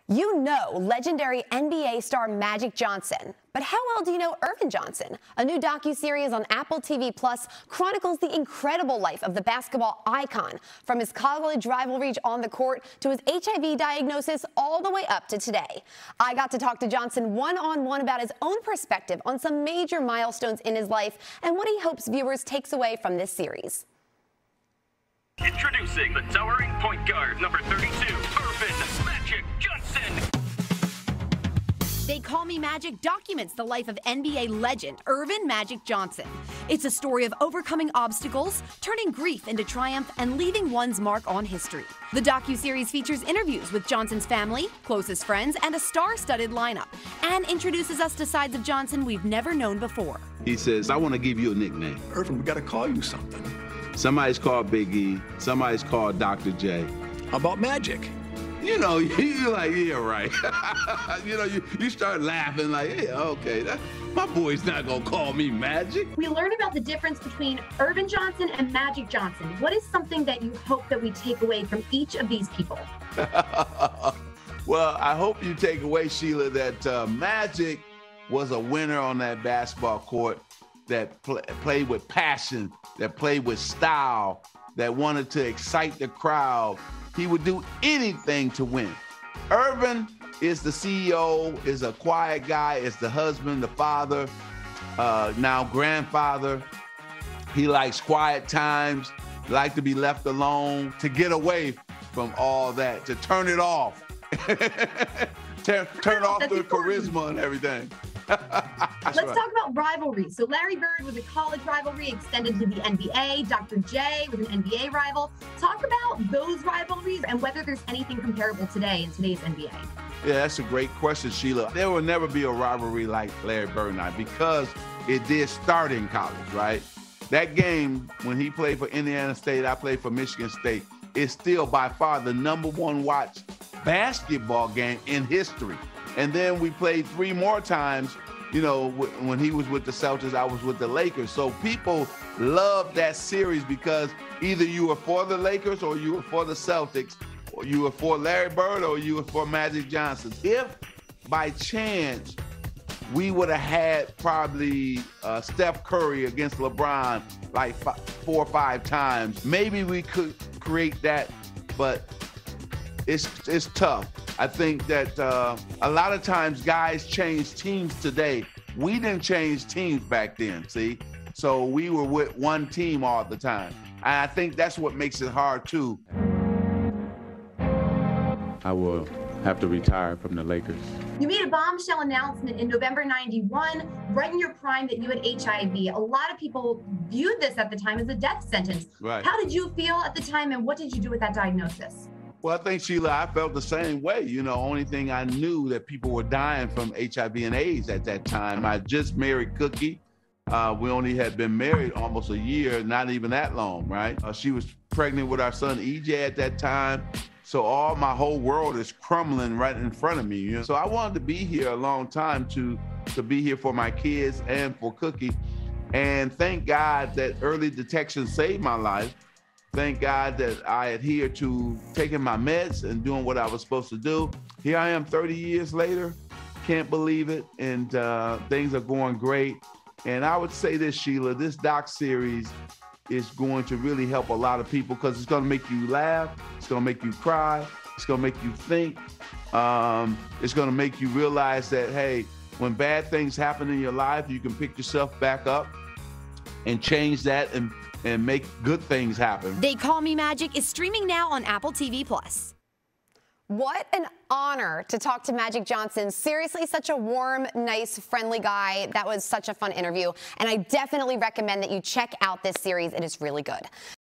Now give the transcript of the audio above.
You know legendary NBA star Magic Johnson, but how well do you know Earvin Johnson? A new docuseries on Apple TV Plus chronicles the incredible life of the basketball icon, from his college rivalries on the court to his HIV diagnosis all the way up to today. I got to talk to Johnson one-on-one about his own perspective on some major milestones in his life and what he hopes viewers takes away from this series. Introducing the towering point guard, number 32, Earvin Magic Johnson. They Call Me Magic documents the life of NBA legend Earvin Magic Johnson. It's a story of overcoming obstacles, turning grief into triumph, and leaving one's mark on history. The docuseries features interviews with Johnson's family, closest friends, and a star-studded lineup, and introduces us to sides of Johnson we've never known before. He says, I want to give you a nickname. Earvin, we got to call you something. Somebody's called Big E, somebody's called Dr. J. How about Magic? You know, you're like, yeah, right. You know, you start laughing like, yeah, okay, my boy's not gonna call me Magic. We learned about the difference between Earvin Johnson and Magic Johnson. What is something that you hope that we take away from each of these people? Well, I hope you take away, Sheila, that Magic was a winner on that basketball court, that played with passion, that played with style, that wanted to excite the crowd. He would do anything to win. Earvin is the CEO, is a quiet guy, is the husband, the father, now grandfather. He likes quiet times, like to be left alone, to get away from all that, to turn it off. turn off the charisma and everything. Let's talk about rivalries. So Larry Bird was a college rivalry extended to the NBA. Dr. J was an NBA rival. Talk about those rivalries and whether there's anything comparable today in today's NBA. Yeah, that's a great question, Sheila. There will never be a rivalry like Larry Bird and I, because it did start in college, right? That game, when he played for Indiana State, I played for Michigan State, is still by far the #1 watched basketball game in history. And then we played 3 more times, you know, when he was with the Celtics, I was with the Lakers. So people love that series because either you were for the Lakers or you were for the Celtics, or you were for Larry Bird or you were for Magic Johnson. If by chance we would have had probably Steph Curry against LeBron like 4 or 5 times, maybe we could create that, but it's tough. I think that a lot of times guys change teams today. We didn't change teams back then, see? So we were with one team all the time. And I think that's what makes it hard too. I will have to retire from the Lakers. You made a bombshell announcement in November '91, right in your prime, that you had HIV. A lot of people viewed this at the time as a death sentence. Right. How did you feel at the time, and what did you do with that diagnosis? Well, I think, Sheila, I felt the same way. You know, only thing I knew that people were dying from HIV and AIDS at that time. I just married Cookie. We only had been married almost a year, not even that long, right? She was pregnant with our son, EJ, at that time. So my whole world is crumbling right in front of me. You know? So I wanted to be here a long time to be here for my kids and for Cookie. And thank God that early detection saved my life. Thank God that I adhered to taking my meds and doing what I was supposed to do. Here I am 30 years later, can't believe it, and things are going great. And I would say this, Sheila, this doc series is going to really help a lot of people because it's gonna make you laugh, it's gonna make you cry, it's gonna make you think, it's gonna make you realize that, hey, when bad things happen in your life, you can pick yourself back up and change that and make good things happen. They Call Me Magic is streaming now on Apple TV Plus. What an honor to talk to Magic Johnson. Seriously, such a warm, nice, friendly guy. That was such a fun interview. And I definitely recommend that you check out this series. It is really good.